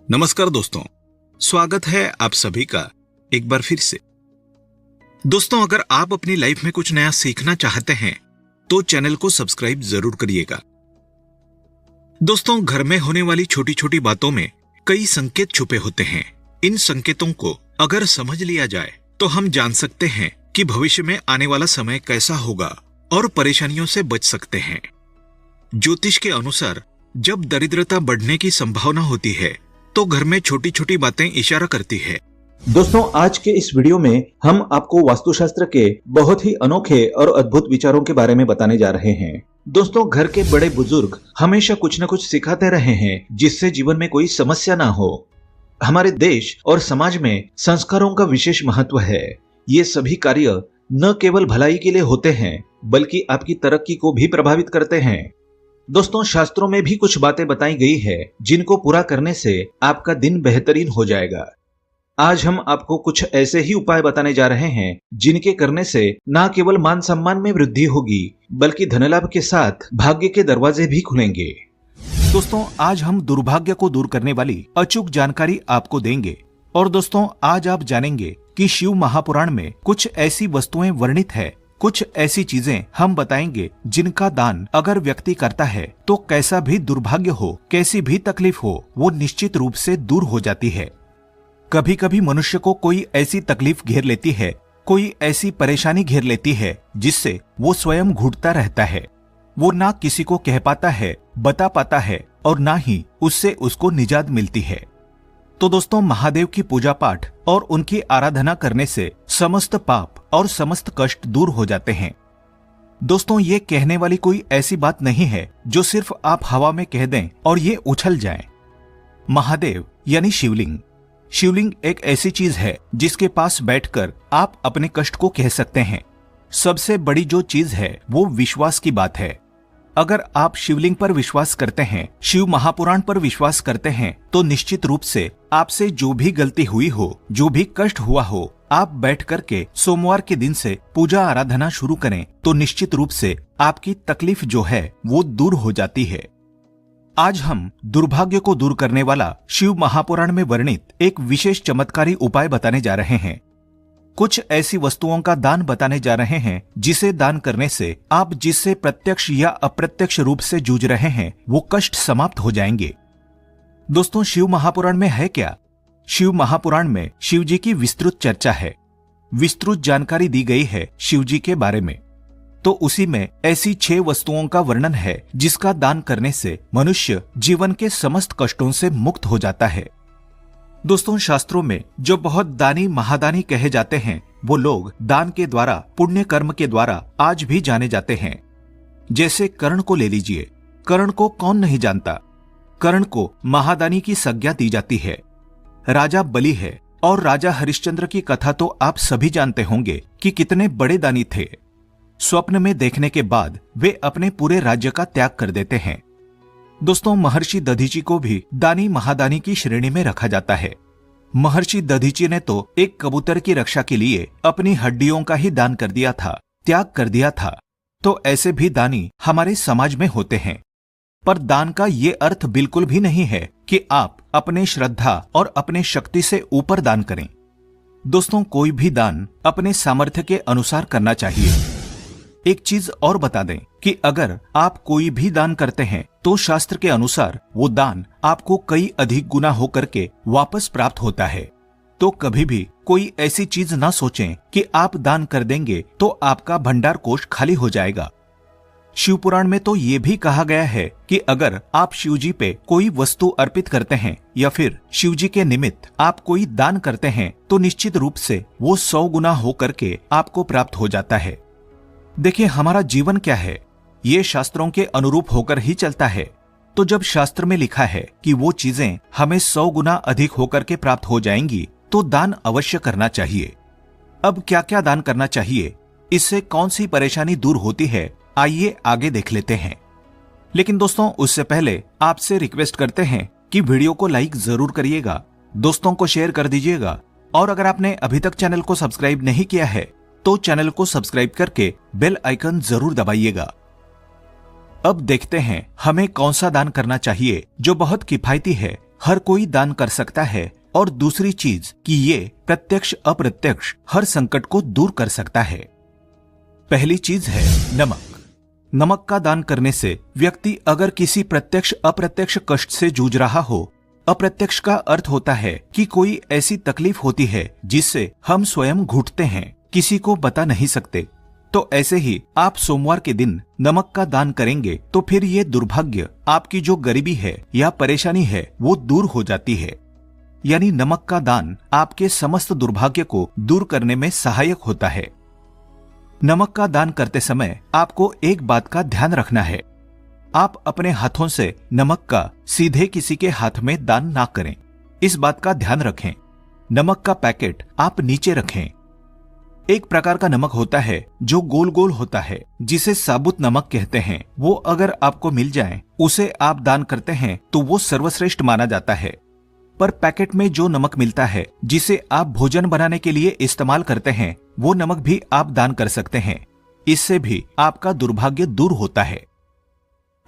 नमस्कार दोस्तों, स्वागत है आप सभी का एक बार फिर से। दोस्तों, अगर आप अपनी लाइफ में कुछ नया सीखना चाहते हैं तो चैनल को सब्सक्राइब जरूर करिएगा। दोस्तों, घर में होने वाली छोटी छोटी बातों में कई संकेत छुपे होते हैं। इन संकेतों को अगर समझ लिया जाए तो हम जान सकते हैं कि भविष्य में आने वाला समय कैसा होगा और परेशानियों से बच सकते हैं। ज्योतिष के अनुसार जब दरिद्रता बढ़ने की संभावना होती है तो घर में छोटी छोटी बातें इशारा करती है। दोस्तों, आज के इस वीडियो में हम आपको वास्तुशास्त्र के बहुत ही अनोखे और अद्भुत विचारों के बारे में बताने जा रहे हैं। दोस्तों, घर के बड़े बुजुर्ग हमेशा कुछ न कुछ सिखाते रहे हैं जिससे जीवन में कोई समस्या ना हो। हमारे देश और समाज में संस्कारों का विशेष महत्व है। ये सभी कार्य न केवल भलाई के लिए होते हैं बल्कि आपकी तरक्की को भी प्रभावित करते हैं। दोस्तों, शास्त्रों में भी कुछ बातें बताई गई है जिनको पूरा करने से आपका दिन बेहतरीन हो जाएगा। आज हम आपको कुछ ऐसे ही उपाय बताने जा रहे हैं जिनके करने से न केवल मान सम्मान में वृद्धि होगी बल्कि धनलाभ के साथ भाग्य के दरवाजे भी खुलेंगे। दोस्तों, आज हम दुर्भाग्य को दूर करने वाली अचूक जानकारी आपको देंगे। और दोस्तों, आज आप जानेंगे कि शिव महापुराण में कुछ ऐसी वस्तुएं वर्णित है, कुछ ऐसी चीजें हम बताएंगे जिनका दान अगर व्यक्ति करता है तो कैसा भी दुर्भाग्य हो, कैसी भी तकलीफ हो, वो निश्चित रूप से दूर हो जाती है। कभी कभी मनुष्य को कोई ऐसी तकलीफ घेर लेती है, कोई ऐसी परेशानी घेर लेती है जिससे वो स्वयं घुटता रहता है। वो ना किसी को कह पाता है, बता पाता है और ना ही उससे उसको निजात मिलती है। तो दोस्तों, महादेव की पूजा पाठ और उनकी आराधना करने से समस्त पाप और समस्त कष्ट दूर हो जाते हैं। दोस्तों, ये कहने वाली कोई ऐसी बात नहीं है जो सिर्फ आप हवा में कह दें और ये उछल जाए। महादेव यानी शिवलिंग। शिवलिंग एक ऐसी चीज है जिसके पास बैठकर आप अपने कष्ट को कह सकते हैं। सबसे बड़ी जो चीज है वो विश्वास की बात है। अगर आप शिवलिंग पर विश्वास करते हैं, शिव महापुराण पर विश्वास करते हैं, तो निश्चित रूप से आपसे जो भी गलती हुई हो, जो भी कष्ट हुआ हो, आप बैठ करके सोमवार के दिन से पूजा आराधना शुरू करें तो निश्चित रूप से आपकी तकलीफ जो है वो दूर हो जाती है। आज हम दुर्भाग्य को दूर करने वाला शिव महापुराण में वर्णित एक विशेष चमत्कारी उपाय बताने जा रहे हैं। कुछ ऐसी वस्तुओं का दान बताने जा रहे हैं जिसे दान करने से आप जिससे प्रत्यक्ष या अप्रत्यक्ष रूप से जूझ रहे हैं वो कष्ट समाप्त हो जाएंगे। दोस्तों, शिव महापुराण में है क्या? शिव महापुराण में शिव जी की विस्तृत चर्चा है, विस्तृत जानकारी दी गई है शिव जी के बारे में। तो उसी में ऐसी 6 वस्तुओं का वर्णन है जिसका दान करने से मनुष्य जीवन के समस्त कष्टों से मुक्त हो जाता है। दोस्तों, शास्त्रों में जो बहुत दानी महादानी कहे जाते हैं वो लोग दान के द्वारा, पुण्य कर्म के द्वारा आज भी जाने जाते हैं। जैसे कर्ण को ले लीजिए। कर्ण को कौन नहीं जानता? कर्ण को महादानी की संज्ञा दी जाती है। राजा बलि है और राजा हरिश्चंद्र की कथा तो आप सभी जानते होंगे कि कितने बड़े दानी थे। स्वप्न में देखने के बाद वे अपने पूरे राज्य का त्याग कर देते हैं। दोस्तों, महर्षि दधीची को भी दानी महादानी की श्रेणी में रखा जाता है। महर्षि दधीची ने तो एक कबूतर की रक्षा के लिए अपनी हड्डियों का ही दान कर दिया था, त्याग कर दिया था। तो ऐसे भी दानी हमारे समाज में होते हैं। पर दान का ये अर्थ बिल्कुल भी नहीं है कि आप अपने श्रद्धा और अपने शक्ति से ऊपर दान करें। दोस्तों, कोई भी दान अपने सामर्थ्य के अनुसार करना चाहिए। एक चीज और बता दें कि अगर आप कोई भी दान करते हैं तो शास्त्र के अनुसार वो दान आपको कई अधिक गुना होकर के वापस प्राप्त होता है। तो कभी भी कोई ऐसी चीज ना सोचें कि आप दान कर देंगे तो आपका भंडार कोष खाली हो जाएगा। शिवपुराण में तो ये भी कहा गया है कि अगर आप शिवजी पे कोई वस्तु अर्पित करते हैं या फिर शिवजी के निमित्त आप कोई दान करते हैं तो निश्चित रूप से वो 100 गुना होकर के आपको प्राप्त हो जाता है। देखिए, हमारा जीवन क्या है, ये शास्त्रों के अनुरूप होकर ही चलता है। तो जब शास्त्र में लिखा है कि वो चीजें हमें 100 गुना अधिक होकर के प्राप्त हो जाएंगी तो दान अवश्य करना चाहिए। अब क्या क्या दान करना चाहिए, इससे कौन सी परेशानी दूर होती है, आइए आगे देख लेते हैं। लेकिन दोस्तों, उससे पहले आपसे रिक्वेस्ट करते हैं कि वीडियो को लाइक जरूर करिएगा, दोस्तों को शेयर कर दीजिएगा और अगर आपने अभी तक चैनल को सब्सक्राइब नहीं किया है तो चैनल को सब्सक्राइब करके बेल आइकन जरूर दबाइएगा। अब देखते हैं हमें कौन सा दान करना चाहिए जो बहुत किफायती है हर कोई दान कर सकता है, और दूसरी चीज कि ये प्रत्यक्ष अप्रत्यक्ष हर संकट को दूर कर सकता है। पहली चीज है नमक। नमक का दान करने से व्यक्ति अगर किसी प्रत्यक्ष अप्रत्यक्ष कष्ट से जूझ रहा हो, अप्रत्यक्ष का अर्थ होता है कि कोई ऐसी तकलीफ होती है जिससे हम स्वयं घुटते हैं, किसी को बता नहीं सकते, तो ऐसे ही आप सोमवार के दिन नमक का दान करेंगे तो फिर ये दुर्भाग्य, आपकी जो गरीबी है या परेशानी है वो दूर हो जाती है। यानी नमक का दान आपके समस्त दुर्भाग्य को दूर करने में सहायक होता है। नमक का दान करते समय आपको एक बात का ध्यान रखना है, आप अपने हाथों से नमक का सीधे किसी के हाथ में दान ना करें। इस बात का ध्यान रखें। नमक का पैकेट आप नीचे रखें। एक प्रकार का नमक होता है जो गोल गोल होता है, जिसे साबुत नमक कहते हैं। वो अगर आपको मिल जाए, उसे आप दान करते हैं तो वो सर्वश्रेष्ठ माना जाता है। पर पैकेट में जो नमक मिलता है, जिसे आप भोजन बनाने के लिए इस्तेमाल करते हैं, वो नमक भी आप दान कर सकते हैं। इससे भी आपका दुर्भाग्य दूर होता है।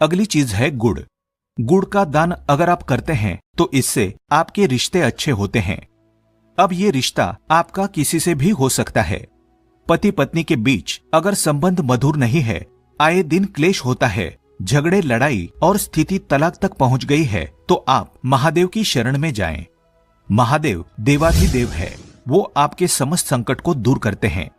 अगली चीज है गुड़। गुड़ का दान अगर आप करते हैं तो इससे आपके रिश्ते अच्छे होते हैं। अब ये रिश्ता आपका किसी से भी हो सकता है। पति पत्नी के बीच अगर संबंध मधुर नहीं है, आए दिन क्लेश होता है, झगड़े लड़ाई और स्थिति तलाक तक पहुंच गई है, तो आप महादेव की शरण में जाएं। महादेव देवाधिदेव है, वो आपके समस्त संकट को दूर करते हैं।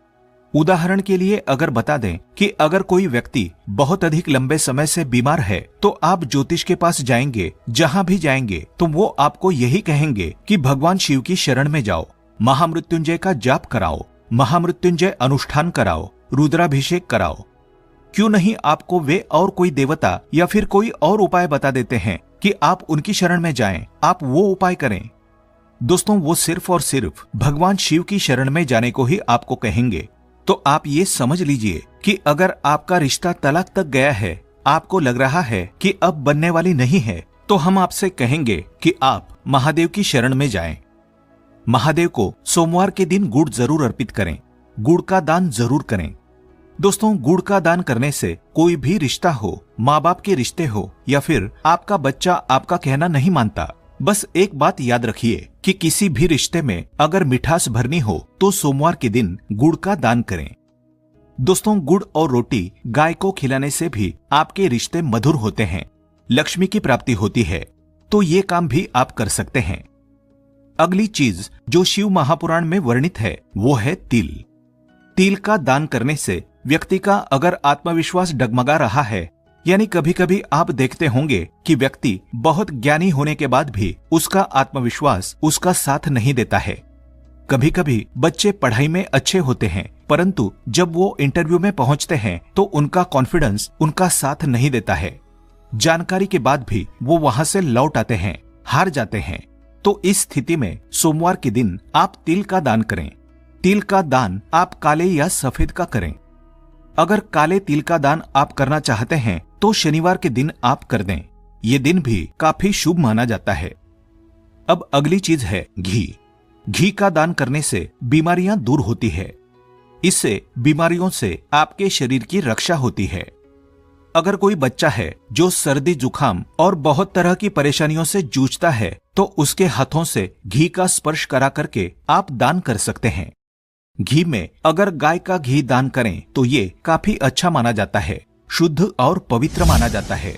उदाहरण के लिए अगर बता दें कि अगर कोई व्यक्ति बहुत अधिक लंबे समय से बीमार है, तो आप ज्योतिष के पास जाएंगे, जहां भी जाएंगे तो वो आपको यही कहेंगे कि भगवान शिव की शरण में जाओ, महामृत्युंजय का जाप कराओ, महामृत्युंजय अनुष्ठान कराओ, रुद्राभिषेक कराओ। क्यों नहीं आपको वे और कोई देवता या फिर कोई और उपाय बता देते हैं कि आप उनकी शरण में जाएं, आप वो उपाय करें। दोस्तों, वो सिर्फ और सिर्फ भगवान शिव की शरण में जाने को ही आपको कहेंगे। तो आप ये समझ लीजिए कि अगर आपका रिश्ता तलाक तक गया है, आपको लग रहा है कि अब बनने वाली नहीं है, तो हम आपसे कहेंगे कि आप महादेव की शरण में जाएं। महादेव को सोमवार के दिन गुड़ जरूर अर्पित करें, गुड़ का दान जरूर करें। दोस्तों, गुड़ का दान करने से कोई भी रिश्ता हो, माँ बाप के रिश्ते हो या फिर आपका बच्चा आपका कहना नहीं मानता, बस एक बात याद रखिए कि किसी भी रिश्ते में अगर मिठास भरनी हो तो सोमवार के दिन गुड़ का दान करें। दोस्तों, गुड़ और रोटी गाय को खिलाने से भी आपके रिश्ते मधुर होते हैं, लक्ष्मी की प्राप्ति होती है, तो ये काम भी आप कर सकते हैं। अगली चीज जो शिव महापुराण में वर्णित है वो है तिल। तिल का दान करने से व्यक्ति का अगर आत्मविश्वास डगमगा रहा है, यानी कभी कभी आप देखते होंगे कि व्यक्ति बहुत ज्ञानी होने के बाद भी उसका आत्मविश्वास उसका साथ नहीं देता है। कभी कभी बच्चे पढ़ाई में अच्छे होते हैं, परंतु जब वो इंटरव्यू में पहुंचते हैं तो उनका कॉन्फिडेंस उनका साथ नहीं देता है। जानकारी के बाद भी वो वहां से लौट आते हैं, हार जाते हैं। तो इस स्थिति में सोमवार के दिन आप तिल का दान करें। तिल का दान आप काले या सफेद का करें। अगर काले तिल का दान आप करना चाहते हैं तो शनिवार के दिन आप कर दें, ये दिन भी काफी शुभ माना जाता है। अब अगली चीज है घी। घी का दान करने से बीमारियां दूर होती है। इससे बीमारियों से आपके शरीर की रक्षा होती है। अगर कोई बच्चा है जो सर्दी जुकाम और बहुत तरह की परेशानियों से जूझता है, तो उसके हाथों से घी का स्पर्श करा करके आप दान कर सकते हैं। घी में अगर गाय का घी दान करें तो ये काफी अच्छा माना जाता है, शुद्ध और पवित्र माना जाता है।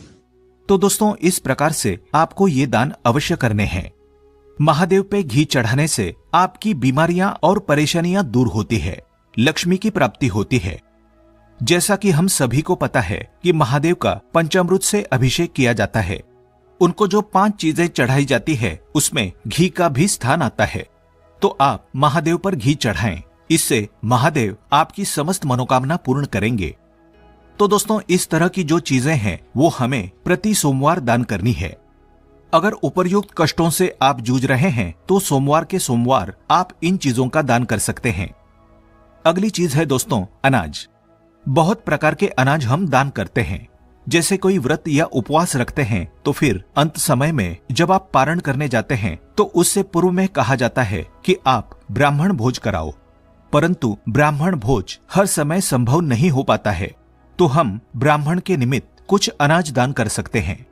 तो दोस्तों, इस प्रकार से आपको ये दान अवश्य करने हैं। महादेव पे घी चढ़ाने से आपकी बीमारियां और परेशानियां दूर होती है, लक्ष्मी की प्राप्ति होती है। जैसा कि हम सभी को पता है कि महादेव का पंचामृत से अभिषेक किया जाता है। उनको जो 5 चीजें चढ़ाई जाती है उसमें घी का भी स्थान आता है। तो आप महादेव पर घी चढ़ाएं, इससे महादेव आपकी समस्त मनोकामना पूर्ण करेंगे। तो दोस्तों, इस तरह की जो चीजें हैं वो हमें प्रति सोमवार दान करनी है। अगर उपर्युक्त कष्टों से आप जूझ रहे हैं तो सोमवार के सोमवार आप इन चीजों का दान कर सकते हैं। अगली चीज है दोस्तों अनाज। बहुत प्रकार के अनाज हम दान करते हैं। जैसे कोई व्रत या उपवास रखते हैं तो फिर अंत समय में जब आप पारण करने जाते हैं तो उससे पूर्व में कहा जाता है कि आप ब्राह्मण भोज कराओ, परंतु ब्राह्मण भोज हर समय संभव नहीं हो पाता है, तो हम ब्राह्मण के निमित्त कुछ अनाज दान कर सकते हैं।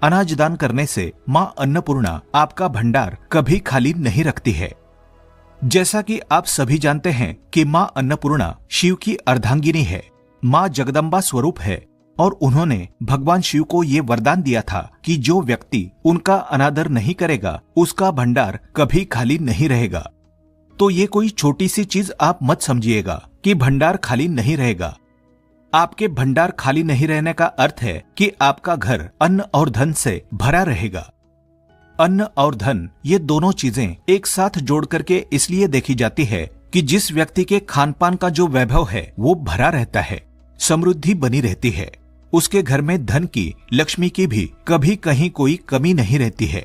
अनाज दान करने से माँ अन्नपूर्णा आपका भंडार कभी खाली नहीं रखती है। जैसा कि आप सभी जानते हैं कि माँ अन्नपूर्णा शिव की अर्धांगिनी है, माँ जगदम्बा स्वरूप है और उन्होंने भगवान शिव को ये वरदान दिया था कि जो व्यक्ति उनका अनादर नहीं करेगा उसका भंडार कभी खाली नहीं रहेगा। तो ये कोई छोटी सी चीज आप मत समझिएगा कि भंडार खाली नहीं रहेगा। आपके भंडार खाली नहीं रहने का अर्थ है कि आपका घर अन्न और धन से भरा रहेगा। अन्न और धन ये दोनों चीजें एक साथ जोड़ करके इसलिए देखी जाती है कि जिस व्यक्ति के खान पान का जो वैभव है वो भरा रहता है, समृद्धि बनी रहती है, उसके घर में धन की, लक्ष्मी की भी कभी कहीं कोई कमी नहीं रहती है।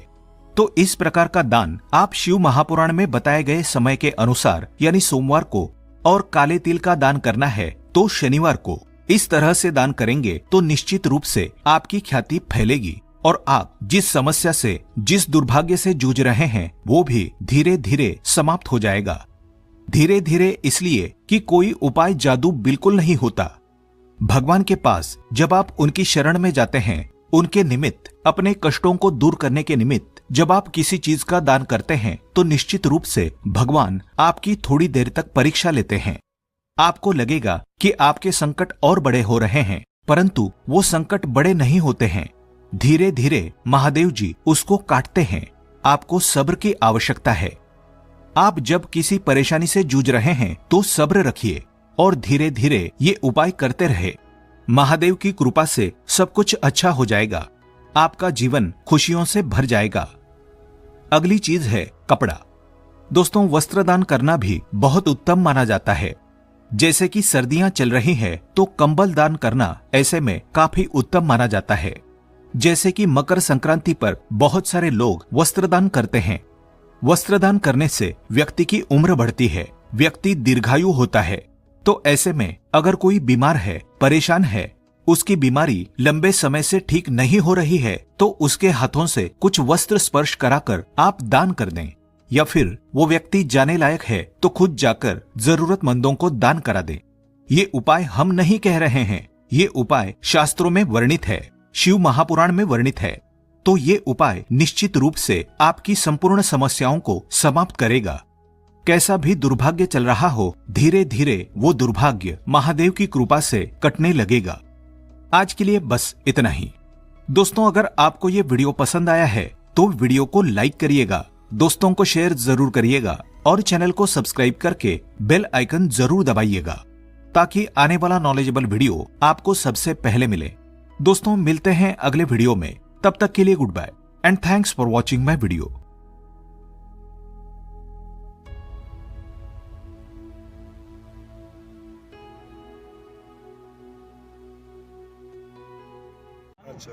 तो इस प्रकार का दान आप शिव महापुराण में बताए गए समय के अनुसार यानी सोमवार को और काले तिल का दान करना है तो शनिवार को इस तरह से दान करेंगे तो निश्चित रूप से आपकी ख्याति फैलेगी और आप जिस समस्या से, जिस दुर्भाग्य से जूझ रहे हैं वो भी धीरे धीरे समाप्त हो जाएगा। धीरे धीरे इसलिए कि कोई उपाय जादू बिल्कुल नहीं होता। भगवान के पास जब आप उनकी शरण में जाते हैं, उनके निमित्त, अपने कष्टों को दूर करने के निमित्त जब आप किसी चीज का दान करते हैं तो निश्चित रूप से भगवान आपकी थोड़ी देर तक परीक्षा लेते हैं। आपको लगेगा कि आपके संकट और बड़े हो रहे हैं, परंतु वो संकट बड़े नहीं होते हैं। धीरे धीरे महादेव जी उसको काटते हैं। आपको सब्र की आवश्यकता है। आप जब किसी परेशानी से जूझ रहे हैं तो सब्र रखिए और धीरे धीरे ये उपाय करते रहे। महादेव की कृपा से सब कुछ अच्छा हो जाएगा। आपका जीवन खुशियों से भर जाएगा। अगली चीज है कपड़ा। दोस्तों, वस्त्र दान करना भी बहुत उत्तम माना जाता है। जैसे कि सर्दियां चल रही हैं तो कंबल दान करना ऐसे में काफी उत्तम माना जाता है। जैसे कि मकर संक्रांति पर बहुत सारे लोग वस्त्रदान करते हैं। वस्त्रदान करने से व्यक्ति की उम्र बढ़ती है, व्यक्ति दीर्घायु होता है। तो ऐसे में अगर कोई बीमार है, परेशान है, उसकी बीमारी लंबे समय से ठीक नहीं हो रही है तो उसके हाथों से कुछ वस्त्र स्पर्श कराकर आप दान कर दें, या फिर वो व्यक्ति जाने लायक है तो खुद जाकर जरूरतमंदों को दान करा दें। ये उपाय हम नहीं कह रहे हैं, ये उपाय शास्त्रों में वर्णित है, शिव महापुराण में वर्णित है। तो ये उपाय निश्चित रूप से आपकी संपूर्ण समस्याओं को समाप्त करेगा। कैसा भी दुर्भाग्य चल रहा हो, धीरे धीरे वो दुर्भाग्य महादेव की कृपा से कटने लगेगा। आज के लिए बस इतना ही। दोस्तों, अगर आपको ये वीडियो पसंद आया है तो वीडियो को लाइक करिएगा, दोस्तों को शेयर जरूर करिएगा और चैनल को सब्सक्राइब करके बेल आइकन जरूर दबाइएगा ताकि आने वाला नॉलेजेबल वीडियो आपको सबसे पहले मिले। दोस्तों, मिलते हैं अगले वीडियो में। तब तक के लिए good bye and thanks for watching my video. अच्छा।